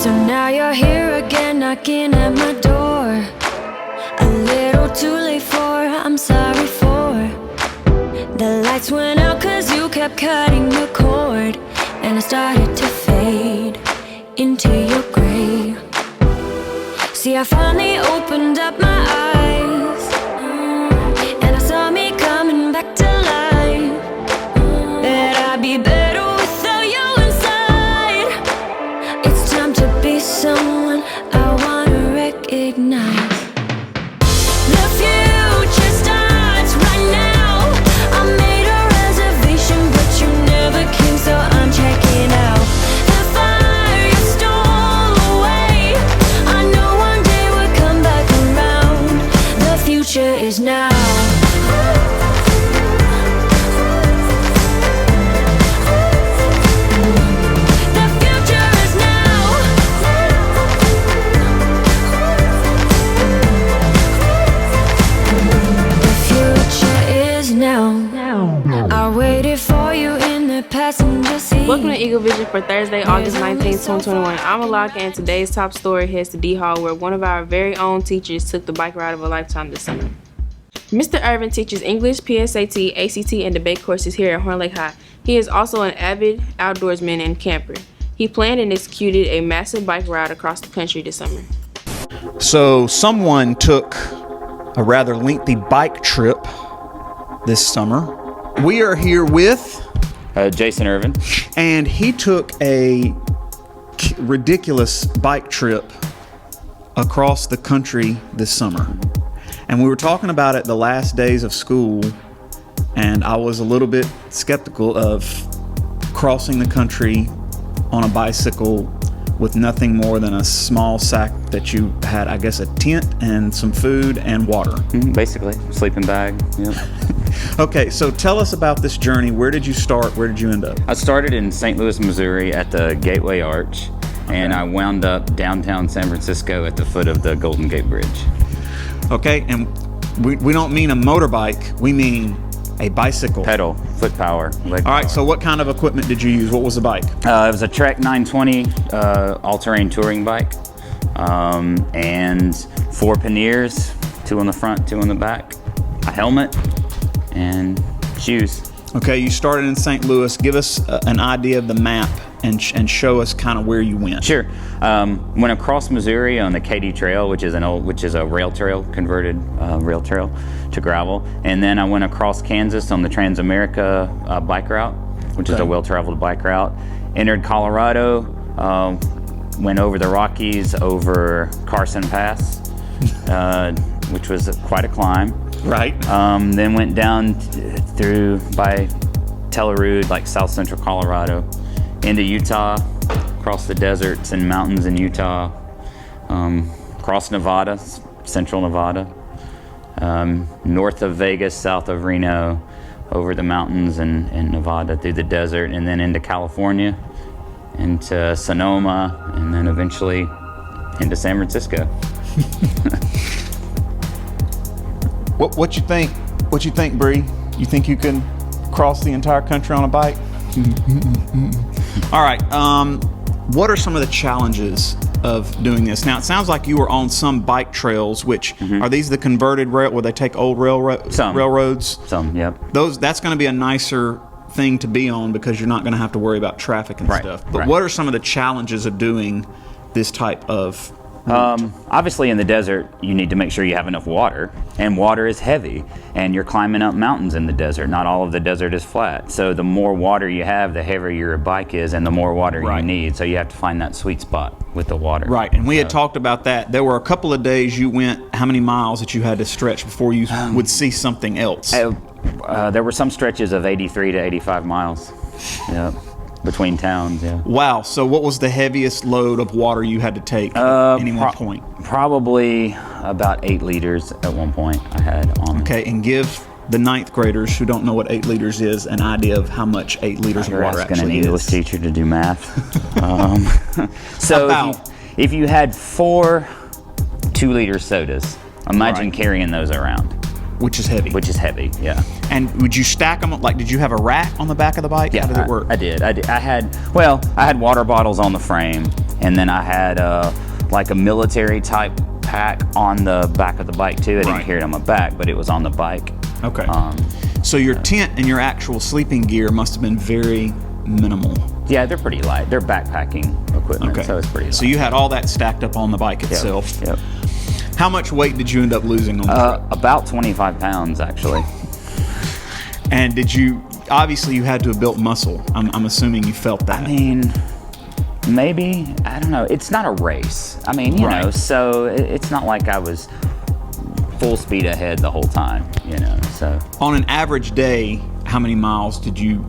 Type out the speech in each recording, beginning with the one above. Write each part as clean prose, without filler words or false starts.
So now you're here again, knocking at my door. A little too late for, I'm sorry for. The lights went out cause you kept cutting the cord, and I started to fade into your gray. See, I finally opened up my eyes, and I saw me coming back to life. That I'd be better without you inside. It's time to be someone I wanna recognize. The future starts right now. I made a reservation, but you never came, so I'm checking out. The fire you stole away, I know one day we'll come back around. The future is now. The future is now. The future is now. I waited for you in the passenger seat. Welcome to Eagle Vision for Thursday, August 19th, 2021. I'm Alaka, and today's top story heads to D Hall, where one of our very own teachers took the bike ride of a lifetime this summer. Mr. Irvin teaches English, PSAT, ACT, and debate courses here at Horn Lake High. He is also an avid outdoorsman and camper. He planned and executed a massive bike ride across the country this summer. So someone took a rather lengthy bike trip this summer. We are here with, Jason Irvin. and he took a ridiculous bike trip across the country this summer. And we were talking about it the last days of school, and I was a little bit skeptical of crossing the country on a bicycle with nothing more than a small sack that you had, I guess, a tent and some food and water. Basically, sleeping bag. Yep. Okay, so tell us about this journey. Where did you start? Where did you end up? I started in St. Louis, Missouri at the Gateway Arch, and I wound up downtown San Francisco at the foot of the Golden Gate Bridge. Okay, and we don't mean a motorbike, we mean a bicycle. Pedal, foot power, leg All right, power. so what kind of equipment did you use? What was the bike? It was a Trek 920 all-terrain touring bike, and 4 panniers, 2 on the front, 2 on the back, a helmet, and shoes. Okay, you started in St. Louis. Give us an idea of the map and show us kind of where you went. Sure. Went across Missouri on the Katy Trail, which is a rail trail, converted rail trail to gravel, and then I went across Kansas on the Transamerica bike route, which is a well-traveled bike route. Entered Colorado, went over the Rockies, over Carson Pass, which was quite a climb. Right. Then went down through by Tellerud, like South Central Colorado, into Utah, across the deserts and mountains in Utah, across Nevada, central Nevada, north of Vegas, south of Reno, over the mountains in Nevada, through the desert, and then into California, into Sonoma, and then eventually into San Francisco. What you think? What you think, Bree? You think you can cross the entire country on a bike? All right. What are some of the challenges of doing this? Now, it sounds like you were on some bike trails, which are these the converted rail where they take old railroads? Some, yep. That's going to be a nicer thing to be on because you're not going to have to worry about traffic and stuff. But what are some of the challenges of doing this type of obviously in the desert you need to make sure you have enough water, and water is heavy, and you're climbing up mountains in the desert. Not all of the desert is flat, so the more water you have, the heavier your bike is, and the more water you need. So you have to find that sweet spot with the water. Right, and we had talked about that. There were a couple of days you went, how many miles that you had to stretch before you would see something else? There were some stretches of 83 to 85 miles. Yep. Between towns, yeah. Wow. So what was the heaviest load of water you had to take at any one point? Probably about 8 liters at one point I had on. Okay, and give the 9th graders who don't know what 8 liters is an idea of how much 8 liters of water actually is. You're asking an English teacher to do math. So if you had 4 2-liter sodas, imagine carrying those around. Which is heavy. Which is heavy, yeah. And would you stack them? Like, did you have a rack on the back of the bike? Yeah, how did it work? I did. I had water bottles on the frame, And then I had like a military type pack on the back of the bike too. I didn't carry it on my back, but it was on the bike. Okay. So your tent and your actual sleeping gear must have been very minimal. Yeah, they're pretty light. They're backpacking equipment, so it's pretty light. So you had all that stacked up on the bike itself. Yep. How much weight did you end up losing on the trip? About 25 pounds, actually. And did you, obviously you had to have built muscle. I'm assuming you felt that. I mean, maybe, I don't know. It's not a race. I mean, you know, so it's not like I was full speed ahead the whole time, you know, so. On an average day, how many miles did you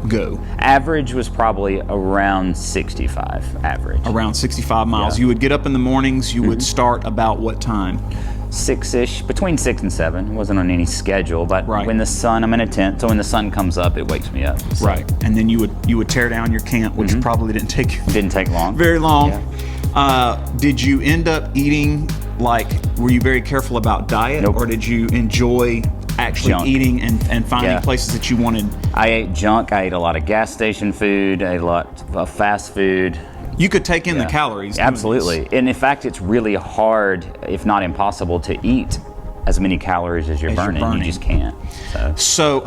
go? Average was probably around 65, average. Around 65 miles. Yeah. You would get up in the mornings, you would start about what time? 6-ish, between 6 and 7. It wasn't on any schedule, but when the sun, I'm in a tent, so when the sun comes up, it wakes me up. So. Right, and then you would tear down your camp, which probably didn't take long. Very long. Yeah. Did you end up eating, like, were you very careful about diet? Nope. Or did you enjoy actually eating and finding places that you wanted? I ate junk. I ate a lot of gas station food. I ate a lot of fast food. You could take in the calories. Absolutely. And in fact, it's really hard, if not impossible, to eat as many calories as you're burning. You just can't. So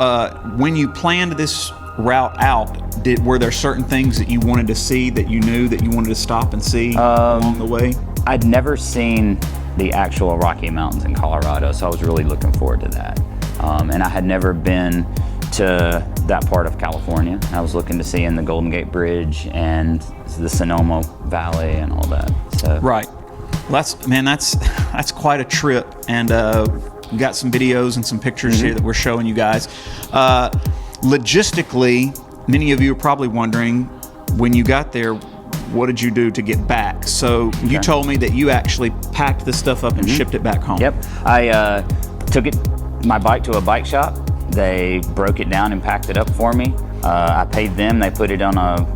when you planned this route out, were there certain things that you wanted to see that you knew that you wanted to stop and see along the way? I'd never seen the actual Rocky Mountains in Colorado, so I was really looking forward to that. And I had never been to that part of California. I was looking to see in the Golden Gate Bridge and the Sonoma Valley and all that. So. Right. Well, that's quite a trip, and we got some videos and some pictures here that we're showing you guys. Logistically, many of you are probably wondering, when you got there, what did you do to get back? So you told me that you actually packed this stuff up and shipped it back home. Yep. I took my bike to a bike shop. They broke it down and packed it up for me. I paid them. They put it on a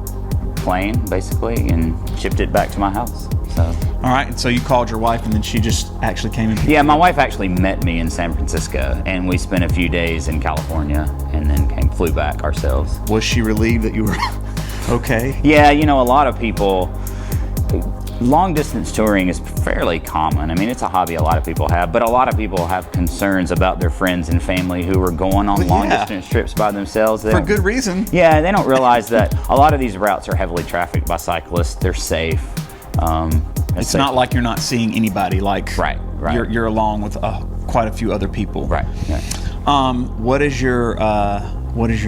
plane, basically, and shipped it back to my house. So. All right, and so you called your wife, and then she just actually came in? Yeah, my wife actually met me in San Francisco, and we spent a few days in California, and then flew back ourselves. Was she relieved that you were okay? Yeah, you know, a lot of people, long distance touring is fairly common. I mean, it's a hobby a lot of people have, but a lot of people have concerns about their friends and family who are going on long distance trips by themselves. For good reason. Yeah, they don't realize that a lot of these routes are heavily trafficked by cyclists. They're safe. It's not like you're not seeing anybody. Like you're along with quite a few other people. Right. What is your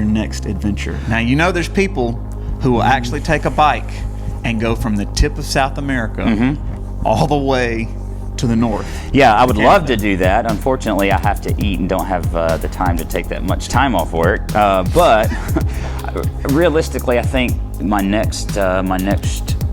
next adventure? Now, you know there's people who will actually take a bike and go from the tip of South America all the way to the north. Yeah, I would love to do that. Unfortunately, I have to eat and don't have the time to take that much time off work. But realistically, I think my next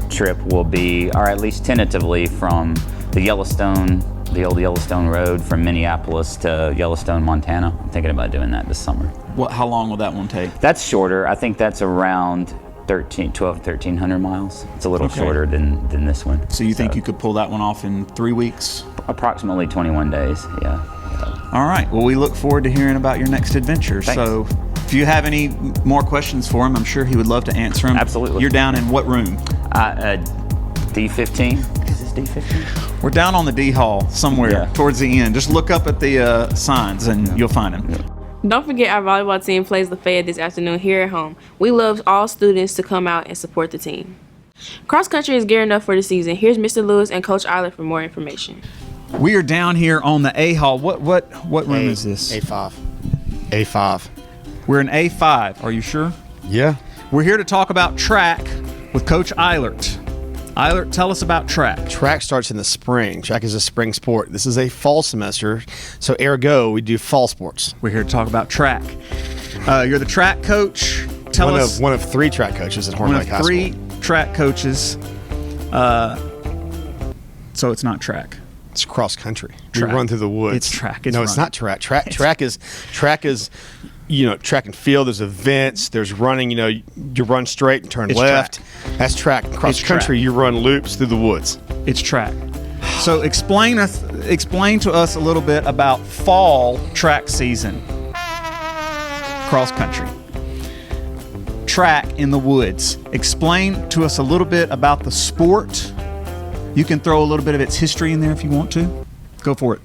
trip will be, or at least tentatively, from the old Yellowstone Road from Minneapolis to Yellowstone, Montana. I'm thinking about doing that this summer. How long will that one take? That's shorter. I think that's around 1,300 miles. It's a little shorter than this one. So you think you could pull that one off in 3 weeks? Approximately 21 days, yeah. All right. Well, we look forward to hearing about your next adventure. Thanks. So if you have any more questions for him, I'm sure he would love to answer them. Absolutely. You're down in what room? D15. Is this D15? We're down on the D hall somewhere towards the end. Just look up at the signs and you'll find him. Don't forget our volleyball team plays Lafayette this afternoon here at home. We love all students to come out and support the team. Cross country is gearing up for the season. Here's Mr. Lewis and Coach Eilert for more information. We are down here on the A hall. What room is this? A5. A5. We're in A5. Are you sure? Yeah. We're here to talk about track with Coach Eilert. Eilert, tell us about track. Track starts in the spring. Track is a spring sport. This is a fall semester, so ergo, we do fall sports. We're here to talk about track. You're the track coach. Tell us. One of 3 track coaches at Horn Lake High School. 3 track coaches. So it's not track. It's cross country. Track. We run through the woods. It's track. It's not track. Track is, you know, track and field. There's events. There's running. You know, you run straight and turn left. Track. That's track. Cross country, you run loops through the woods. It's track. So explain to us a little bit about fall track season. Cross country. track in the woods. Explain to us a little bit about the sport. You can throw a little bit of its history in there if you want to. Go for it.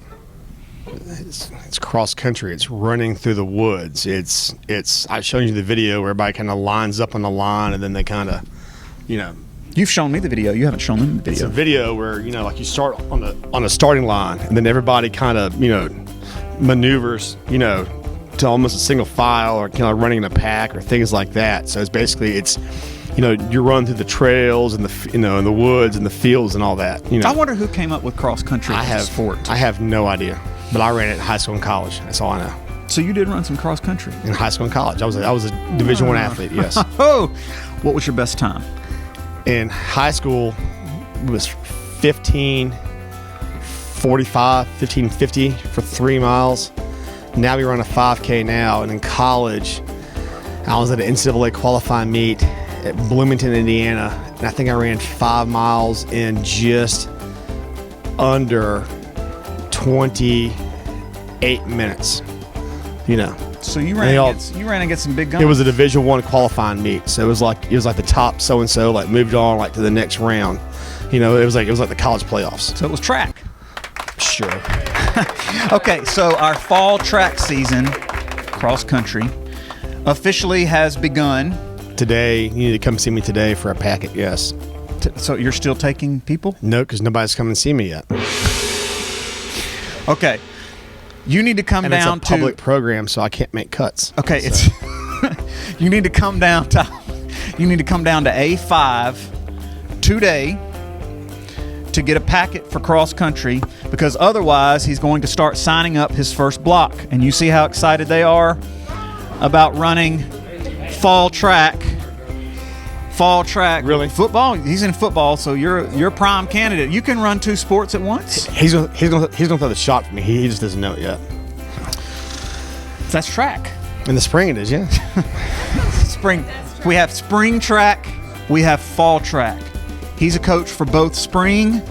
It's cross country. It's running through the woods. It's. I've shown you the video where everybody kind of lines up on the line, and then they kind of, You've shown me the video. You haven't shown them the It's a video. video where like you start on the starting line, and then everybody kind of maneuvers to almost a single file, or running in a pack or things like that. So it's basically you run through the trails and in the woods and the fields and all that. I wonder who came up with cross country as a sport. I have no idea, but I ran it in high school and college. That's all I know. So you did run some cross country In high school and college, I was a Division I athlete. Yes. Oh, what was your best time? In high school, it was 15:50 for 3 miles. Now we run a 5K now. And in college, I was at an NCAA qualifying meet at Bloomington, Indiana, and I think I ran 5 miles in just under 28 minutes. So you ran against some big guns. It was a Division I qualifying meet, so it was like the top so and so moved on to the next round. It was like the college playoffs. So it was track. Sure. Okay, so our fall track season, cross country, officially has begun. Today, you need to come see me today for a packet. Yes. So you're still taking people? No, because nobody's come and see me yet. Okay. You need to come And down it's a public program, so I can't make cuts. Okay, so. it's you need to come down to A5 today to get a packet for cross country, because otherwise he's going to start signing up his first block. And you see how excited they are about running fall track. Really? Football. He's in football, so you're a prime candidate. You can run two sports at once. He's gonna throw the shot for me. He just doesn't know it yet. That's track. In the spring it is, yeah. Spring. We have spring track. We have fall track. He's a coach for both spring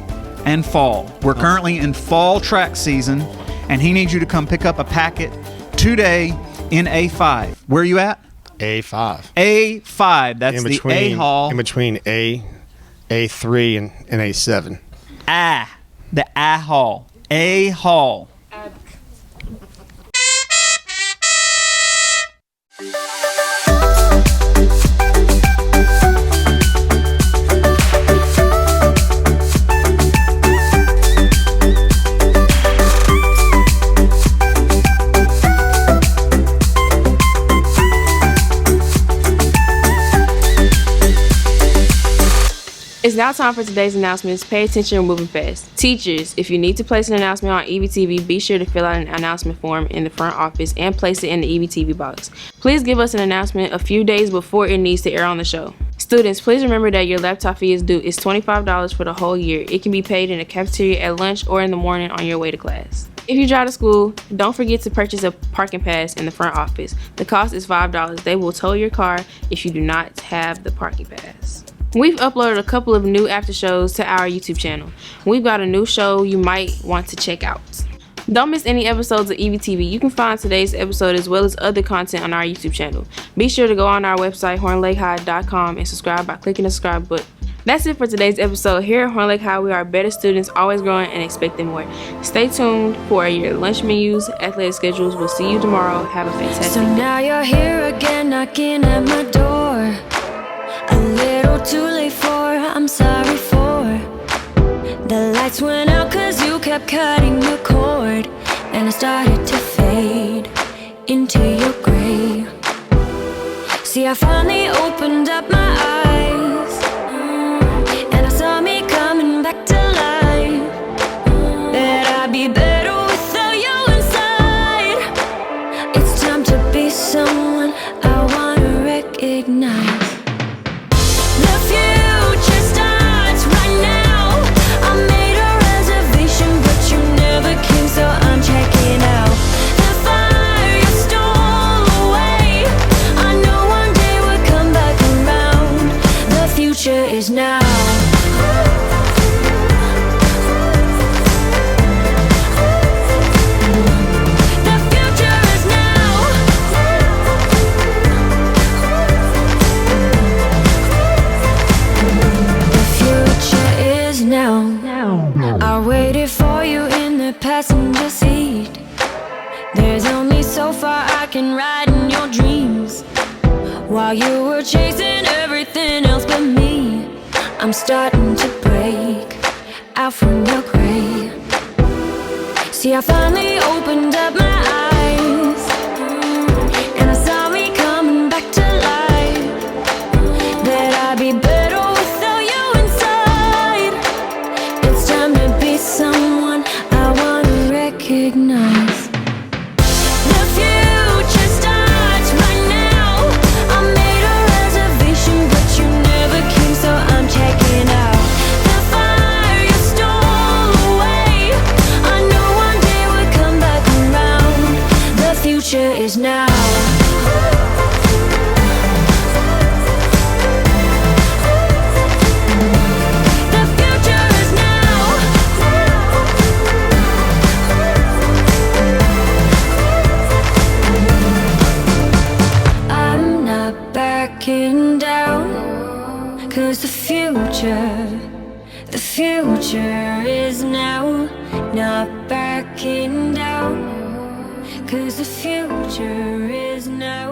and fall. We're currently in fall track season, and he needs you to come pick up a packet today in A5. Where are you at? A5. A5. That's the A hall. In between A3 and A7. The A hall. A hall. It's now time for today's announcements. Pay attention, we're moving fast. Teachers, if you need to place an announcement on EVTV, be sure to fill out an announcement form in the front office and place it in the EVTV box. Please give us an announcement a few days before it needs to air on the show. Students, please remember that your laptop fee is due. It's $25 for the whole year. It can be paid in the cafeteria at lunch or in the morning on your way to class. If you drive to school, don't forget to purchase a parking pass in the front office. The cost is $5. They will tow your car if you do not have the parking pass. We've uploaded a couple of new after shows to our YouTube channel. We've got a new show you might want to check out. Don't miss any episodes of EVTV. You can find today's episode as well as other content on our YouTube channel. Be sure to go on our website, hornlakehigh.com, and subscribe by clicking the subscribe button. That's it for today's episode. Here at Horn Lake High, we are better students, always growing and expecting more. Stay tuned for your lunch menus, athletic schedules. We'll see you tomorrow. Have a fantastic So now you're here again, knocking at my door. A little too late for, I'm sorry for. The lights went out cause you kept cutting the cord, and I started to fade into your gray. See, I finally opened up my eyes, and I saw me coming back to life. That I'd be better without you inside. It's time to be someone I wanna recognize. The future starts right now. I made a reservation, but you never came, so I'm checking out. The fire you stole away, I know one day we'll come back around. The future is now. The future is now. while you were chasing everything else but me. I'm starting to break out from your gray. See, I finally opened up my eyes, and I saw me coming back to life. That I'd be better without you inside. It's time to be someone I wanna recognize. The future starts right now. I made a reservation, but you never came, so I'm checking out. The fire you stole away, I knew one day would come back around. The future is now. The future is now. I'm not backing down, 'cause the future is now. Not backing down, 'cause the future is now.